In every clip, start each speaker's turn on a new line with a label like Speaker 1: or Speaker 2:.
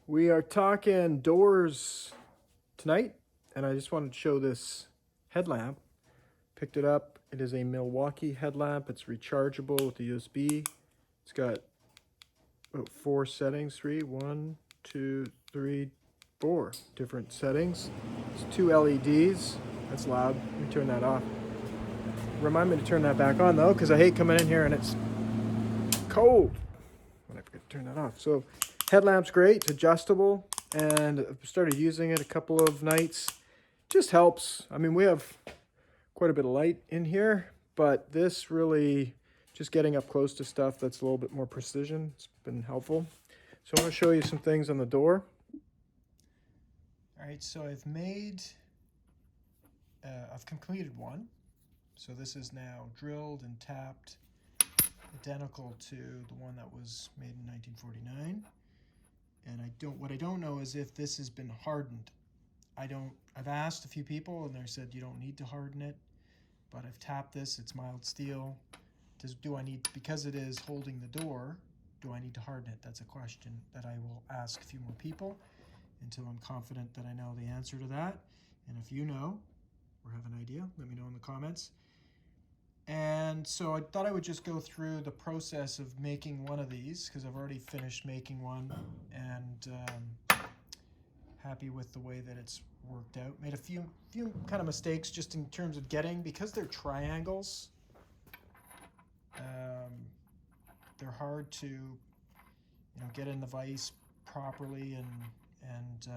Speaker 1: We are talking doors tonight, and I just wanted to show this headlamp. Picked it up. It is a Milwaukee headlamp. It's rechargeable with the USB. It's got about 4 settings. 4 different settings. It's 2 LEDs. That's loud. Let me turn that off. Remind me to turn that back on though, because I hate coming in here and it's cold when I forget to turn that off. So headlamp's great. It's adjustable, and I've started using it a couple of nights. Just helps. I mean, we have quite a bit of light in here, but this really, just getting up close to stuff that's a little bit more precision, it's been helpful. So I'm going to show you some things on the door. All right, so I've completed one. So this is now drilled and tapped, identical to the one that was made in 1949. And what I don't know is if this has been hardened. I've asked a few people and they said you don't need to harden it, but I've tapped this, it's mild steel. Because it is holding the door, do I need to harden it? That's a question that I will ask a few more people until I'm confident that I know the answer to that. And if you know or have an idea, let me know in the comments. And so I thought I would just go through the process of making one of these, because I've already finished making one, and happy with the way that it's worked out. Made a few kind of mistakes just in terms of because they're triangles, they're hard to get in the vise properly, and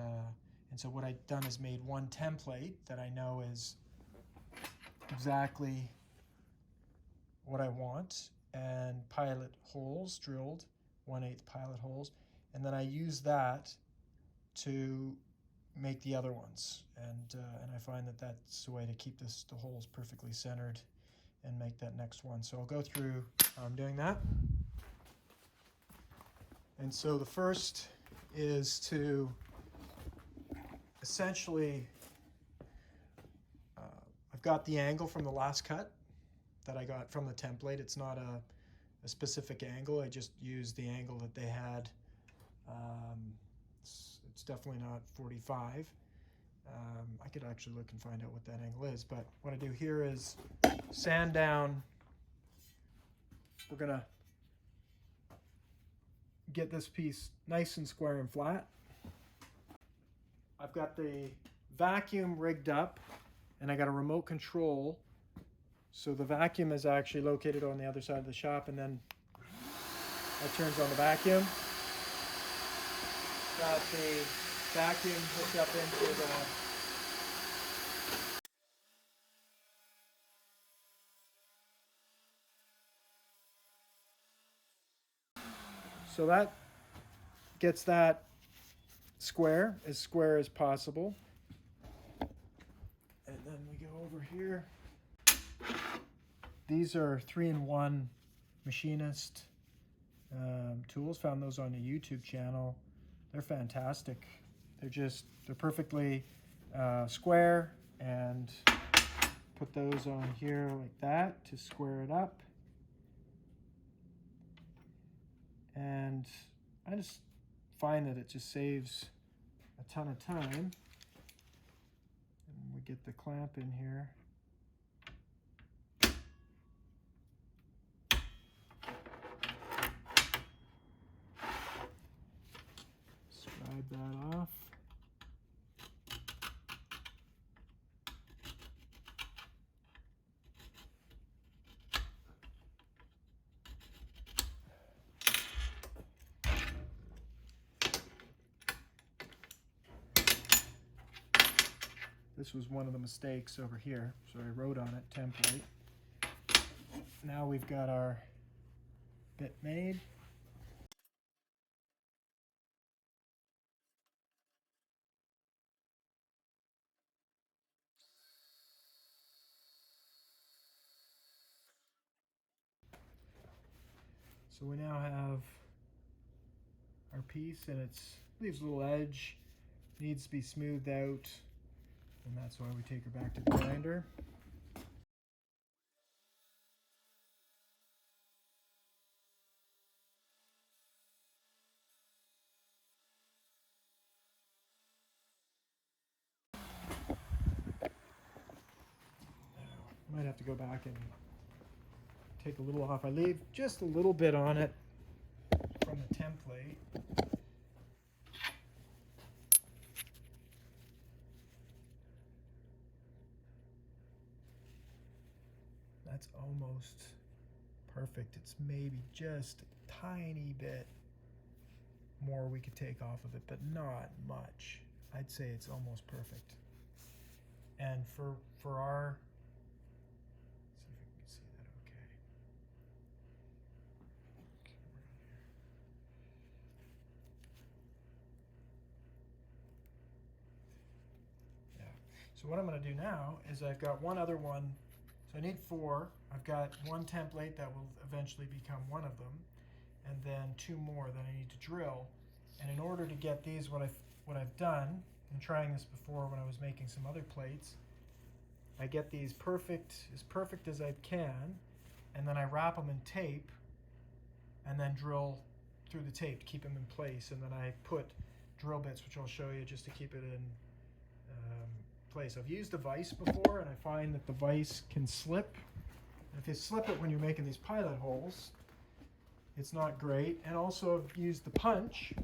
Speaker 1: so what I've done is made one template that I know is exactly what I want, and pilot holes drilled, 1/8 pilot holes, and then I use that to make the other ones, and I find that that's the way to keep the holes perfectly centered and make that next one. So I'll go through how I'm doing that. And so the first is to essentially, I've got the angle from the last cut that I got from the template. It's not a specific angle. I just used the angle that they had. It's definitely not 45. I could actually look and find out what that angle is, but what I do here is sand down. We're gonna get this piece nice and square and flat. I've got the vacuum rigged up, and I got a remote control. So the vacuum is actually located on the other side of the shop, and then that turns on the vacuum. Got the vacuum hooked up into the so that gets that square as possible. And then we go over here. These are 3-in-1 machinist tools. Found those on the YouTube channel. They're fantastic. They're perfectly square, and put those on here like that to square it up. And I just find that it just saves a ton of time. And we get the clamp in here. Scribe that off. This was one of the mistakes over here, so I wrote on it template. Now we've got our bit made. So we now have our piece, and it leaves a little edge, needs to be smoothed out, and that's why we take her back to the grinder. Might have to go back and take a little off. I leave just a little bit on it from the template. That's almost perfect. It's maybe just a tiny bit more we could take off of it, but not much. I'd say it's almost perfect. And for our, see if we can see that okay. Yeah. So what I'm going to do now is I've got one other one. So I need 4. I've got one template that will eventually become one of them, and then 2 more that I need to drill. And in order to get these, what I've done, and trying this before when I was making some other plates, I get these as perfect as I can, and then I wrap them in tape, and then drill through the tape to keep them in place. And then I put drill bits, which I'll show you, just to keep it in place. I've used a vise before, and I find that the vise can slip. And if you slip it when you're making these pilot holes, it's not great. And also I've used the punch,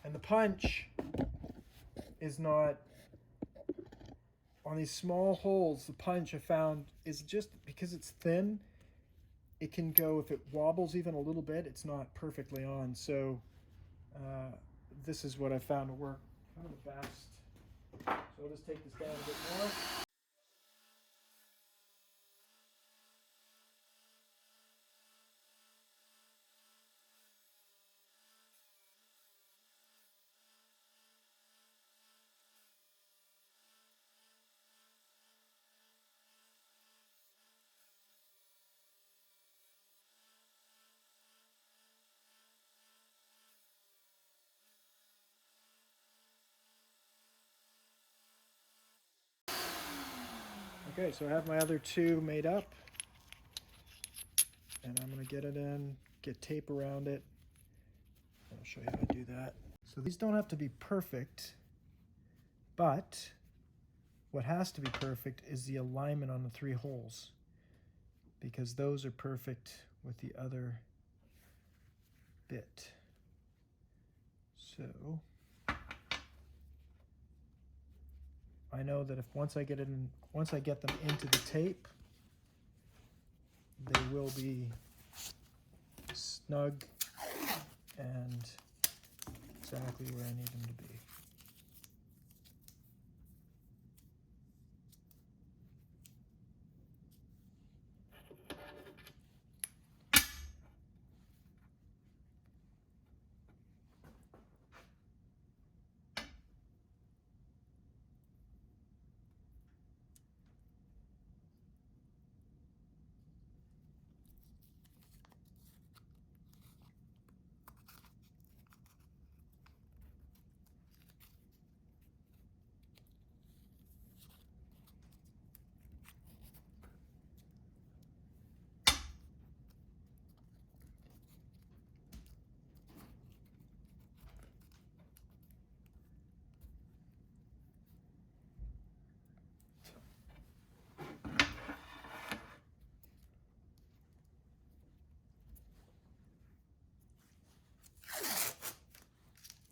Speaker 1: and the punch is not, on these small holes, the punch I found is just, because it's thin, it can go, if it wobbles even a little bit, it's not perfectly on. So this is what I found to work kind of the best. So I'll just take this down a bit more. Okay, so I have my other 2 made up, and I'm going to get it in, get tape around it. I'll show you how to do that. So these don't have to be perfect, but what has to be perfect is the alignment on the 3 holes, because those are perfect with the other bit. So I know that if once I get them into the tape, they will be snug and exactly where I need them to be.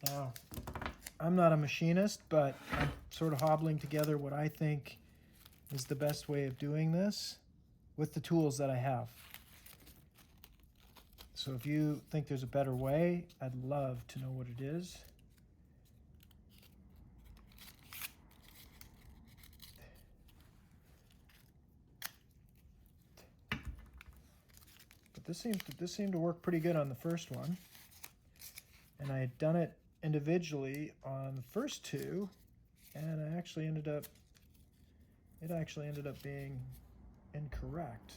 Speaker 1: Now, I'm not a machinist, but I'm sort of hobbling together what I think is the best way of doing this with the tools that I have. So if you think there's a better way, I'd love to know what it is. But this seemed to work pretty good on the first one. And I had done it individually on the first 2, and it actually ended up being incorrect.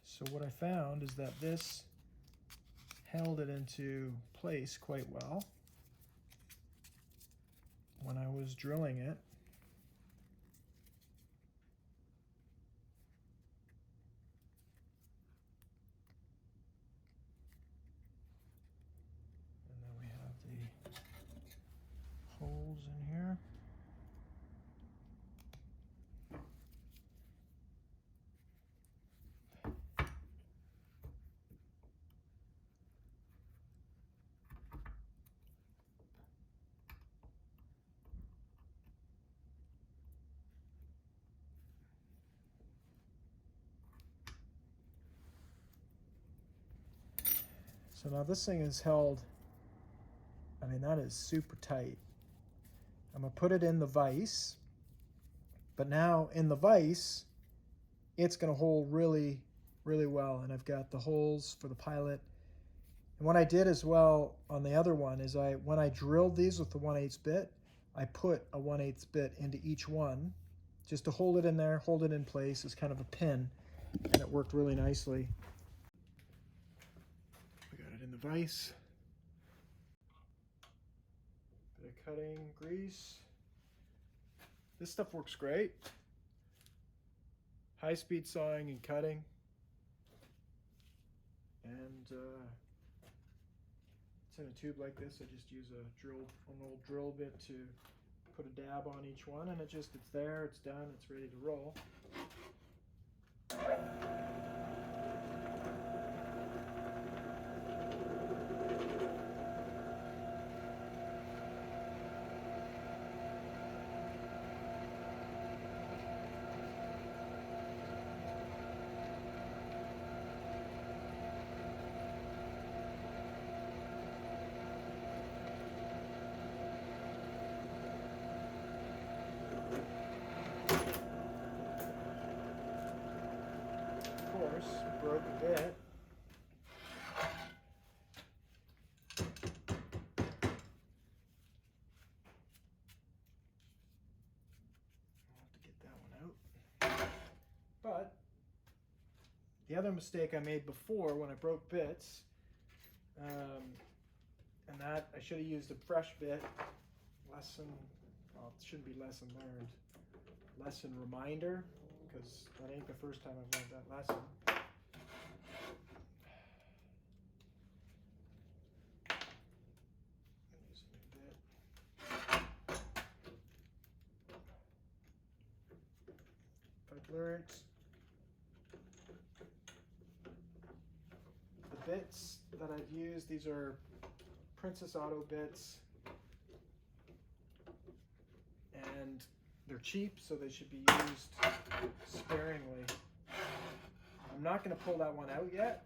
Speaker 1: So what I found is that this held it into place quite well when I was drilling it. So now this thing is held, I mean, that is super tight. I'm gonna put it in the vise, but now in the vise, it's gonna hold really, really well. And I've got the holes for the pilot. And what I did as well on the other one is when I drilled these with the 1/8 bit, I put a 1/8 bit into each one just to hold it in there, hold it in place as kind of a pin, and it worked really nicely. We got it in the vise. Bit of cutting grease. This stuff works great. High-speed sawing and cutting. And it's in a tube like this. I just use an old drill bit to put a dab on each one, and it's there, it's done, it's ready to roll. Broke a bit. I'll have to get that one out. But the other mistake I made before when I broke bits, and that I should have used a fresh bit. Well, it shouldn't be lesson learned. Lesson reminder, because that ain't the first time I've learned that lesson. I've learned the bits that I've used. These are Princess Auto bits, and they're cheap, so they should be used sparingly. I'm not going to pull that one out yet.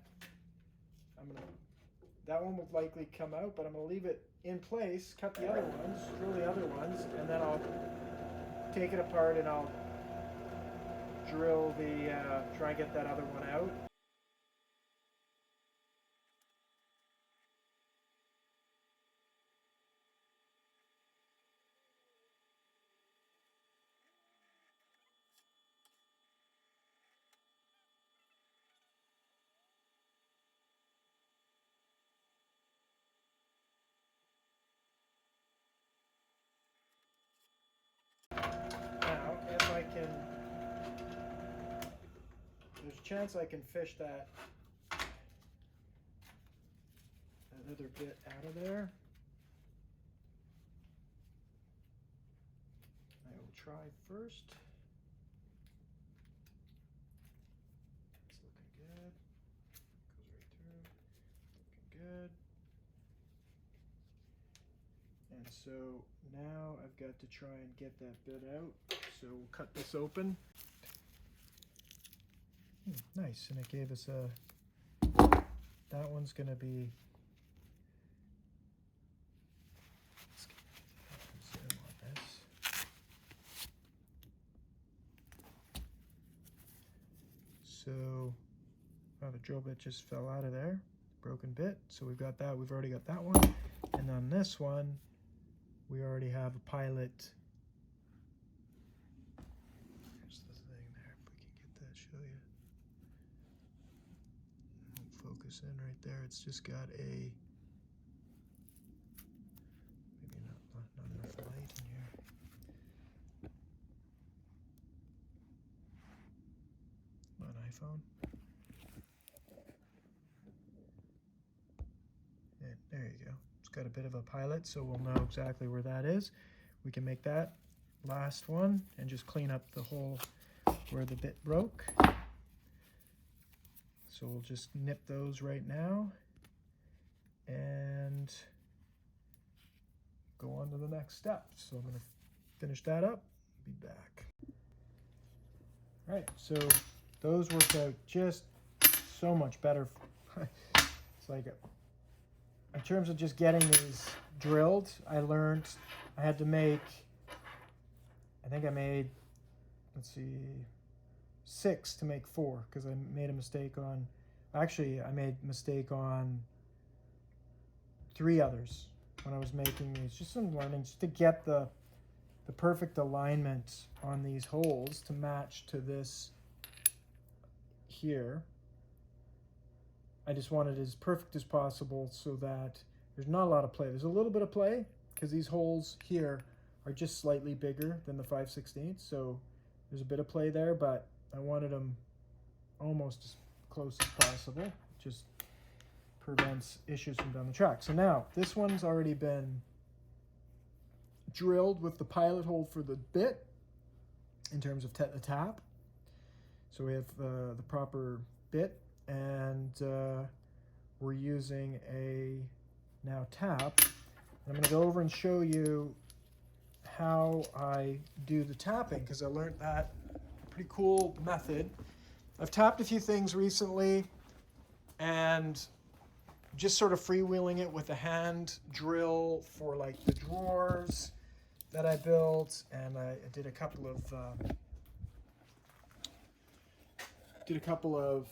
Speaker 1: That one will likely come out, but I'm going to leave it in place, cut the other ones, drill the other ones, and then I'll take it apart and I'll drill try and get that other one out. Now, if I can, there's a chance I can fish that other bit out of there. I will try first. It's looking good. Goes right through. Looking good. And so now I've got to try and get that bit out. So we'll cut this open. Nice, and it gave us that one's gonna be, let's zoom on this. So, the drill bit just fell out of there, broken bit. So we've got that, we've already got that one. And on this one, we already have a pilot. There's the thing there, if we can get that, show you. Focus in right there. It's just got maybe not enough light in here. An iPhone. And there you go. It's got a bit of a pilot, so we'll know exactly where that is. We can make that last one and just clean up the hole where the bit broke. So we'll just nip those right now and go on to the next step. So I'm going to finish that up, be back. All right, so those worked out just so much better. It's like in terms of just getting these drilled, I learned I had to make, I think I made, let's see, 6 to make 4, because I made a mistake on, actually I made a mistake on 3 others when I was making these. Just some learning, just to get the perfect alignment on these holes to match to this here. I just want it as perfect as possible so that there's not a lot of play. There's a little bit of play because these holes here are just slightly bigger than the 5/16, so there's a bit of play there, but I wanted them almost as close as possible. Just prevents issues from down the track. So now this one's already been drilled with the pilot hole for the bit in terms of the tap. So we have the proper bit, and we're using a now tap. I'm going to go over and show you how I do the tapping, because I learned that pretty cool method. I've tapped a few things recently and just sort of freewheeling it with a hand drill for like the drawers that I built, and I did a couple of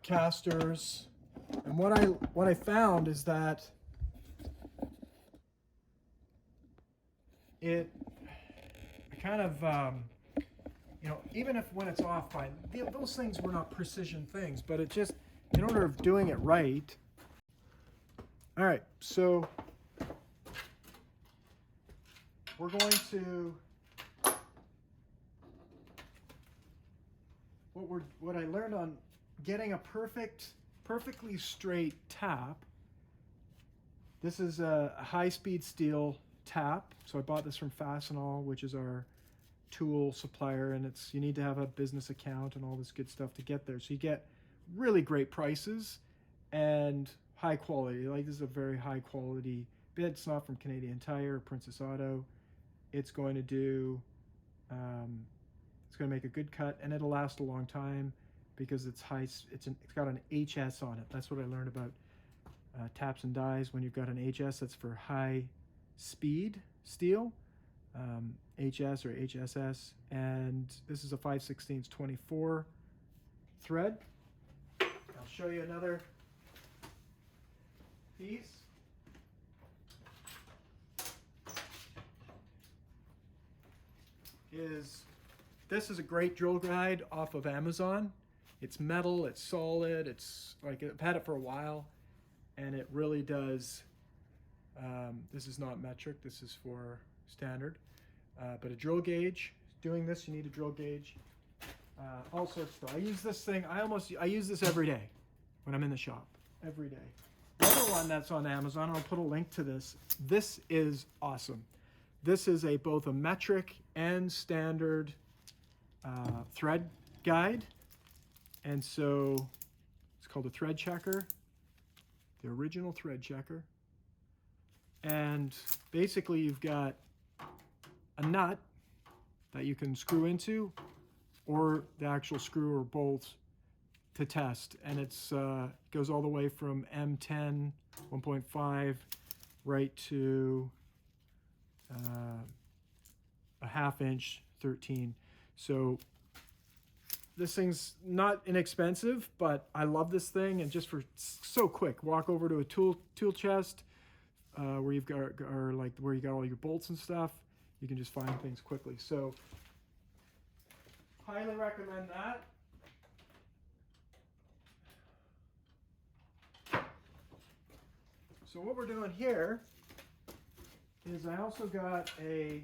Speaker 1: casters. And what I found is that I kind of you know, even if when it's off by those things were not precision things, but it just, in order of doing it right. All right, so we're going to, what I learned on getting a perfectly straight tap. This is a high-speed steel tap. So I bought this from Fastenal, which is our tool supplier, and you need to have a business account and all this good stuff to get there. So you get really great prices and high quality. Like, this is a very high quality bit. It's not from Canadian Tire or Princess Auto. It's going to do, it's going to make a good cut, and it'll last a long time because it's got an HS on it. That's what I learned about taps and dies. When you've got an HS, that's for high speed steel, HS or HSS, and this is a 5/16 24 thread. I'll show you another piece. This is a great drill guide off of Amazon. It's metal, it's solid, it's like, I've had it for a while, and it really does. This is not metric, this is for standard. But a drill gauge, doing this, you need a drill gauge. All sorts of stuff. I use this thing, I use this every day when I'm in the shop, every day. The other one that's on Amazon, I'll put a link to this. This is awesome. This is both a metric and standard thread guide. And so it's called a thread checker, the original thread checker. And basically you've got a nut that you can screw into, or the actual screw or bolt to test. And it goes all the way from M10 1.5 right to a 1/2 inch 13. So this thing's not inexpensive, but I love this thing, and just for so quick, walk over to a tool chest where you've got, or like where you got all your bolts and stuff. You can just find things quickly. So highly recommend that. So what we're doing here is I also got a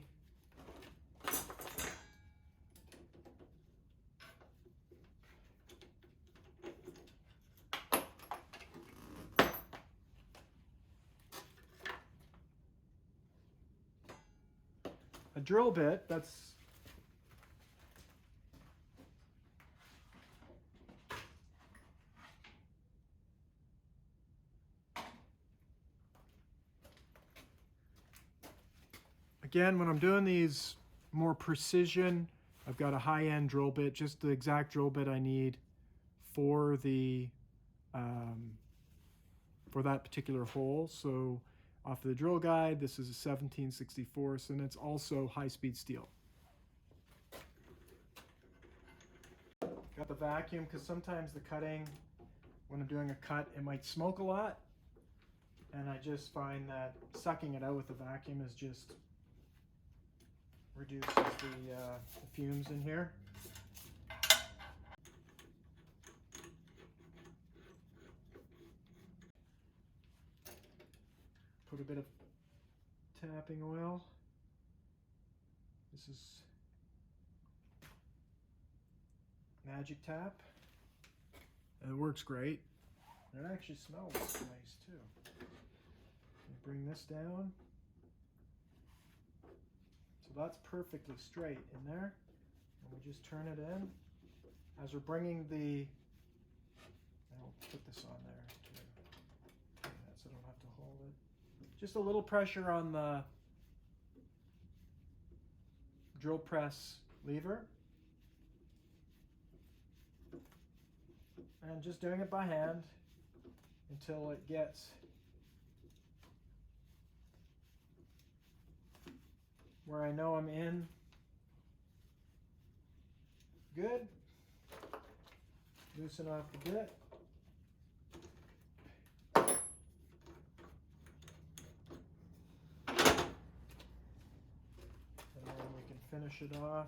Speaker 1: drill bit that's again, when I'm doing these more precision, I've got a high-end drill bit, just the exact drill bit I need for the for that particular hole. So off of the drill guide, this is a 17/64, and it's also high-speed steel. Got the vacuum because sometimes the cutting, when I'm doing a cut, it might smoke a lot, and I just find that sucking it out with the vacuum is just reduces the fumes in here. Put a bit of tapping oil. This is Magic Tap, and it works great. And it actually smells nice too. Bring this down. So that's perfectly straight in there. And we just turn it in. As we're bringing the, I'll put this on there too, so I don't have to hold it. Just a little pressure on the drill press lever. And just doing it by hand until it gets where I know I'm in good. Loosen off the bit. And then we can finish it off.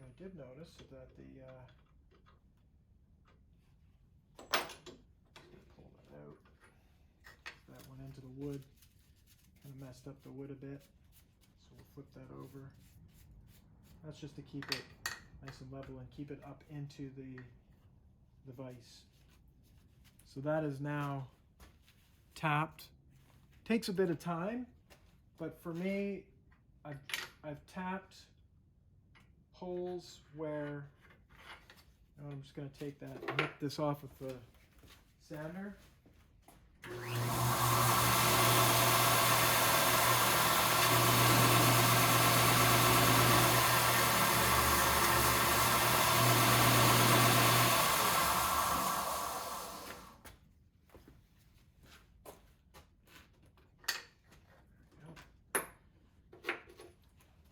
Speaker 1: I did notice that the pull that out. That went into the wood, kind of messed up the wood a bit. So we'll flip that over. That's just to keep it nice and level and keep it up into the vise. So that is now tapped. Takes a bit of time, but for me, I've tapped holes where, I'm just going to take that and nip this off with the sander.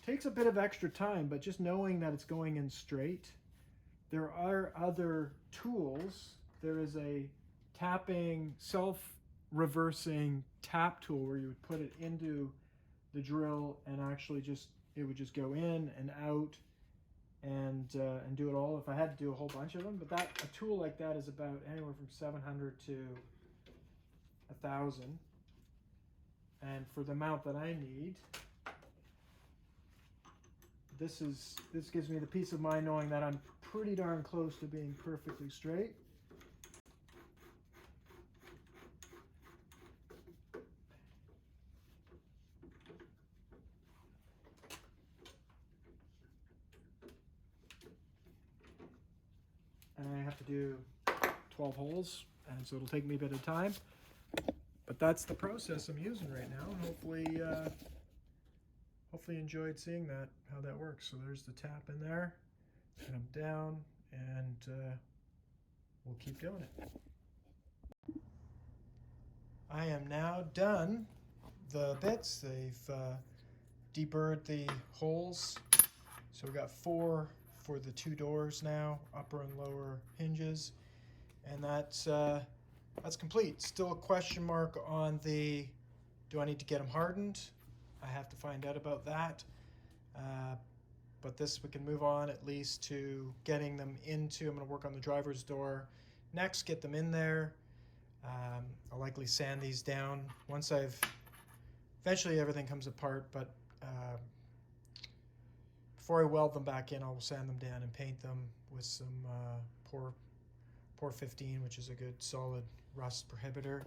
Speaker 1: Takes a bit of extra time, but just knowing that it's going in straight. There are other tools. There is a tapping, self-reversing tap tool where you would put it into the drill and actually it would just go in and out and do it all. If I had to do a whole bunch of them, but a tool like that is about anywhere from 700 to 1,000. And for the amount that I need, this gives me the peace of mind knowing that I'm pretty darn close to being perfectly straight. And I have to do 12 holes, and so it'll take me a bit of time. But that's the process I'm using right now. Hopefully you enjoyed seeing how that works. So there's the tap in there, and I'm down, and we'll keep doing it. I am now done the bits. They've deburred the holes. So we've got 4 for the 2 doors now, upper and lower hinges, and that's complete. Still a question mark on do I need to get them hardened? I have to find out about that. But this, we can move on at least to getting them into, I'm going to work on the driver's door next, get them in there. I'll likely sand these down once eventually everything comes apart, but before I weld them back in, I'll sand them down and paint them with some Por 15, which is a good solid rust prohibitor.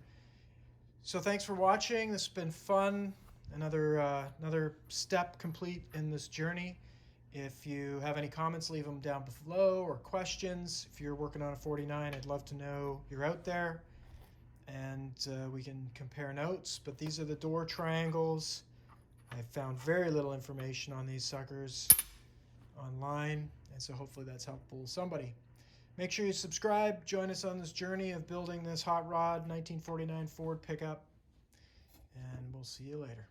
Speaker 1: So thanks for watching. This has been fun. Another step complete in this journey. If you have any comments, leave them down below, or questions. If you're working on a 49, I'd love to know you're out there, and we can compare notes. But these are the door triangles. I found very little information on these suckers online, and so hopefully that's helpful to somebody. Make sure you subscribe. Join us on this journey of building this hot rod 1949 Ford pickup, and we'll see you later.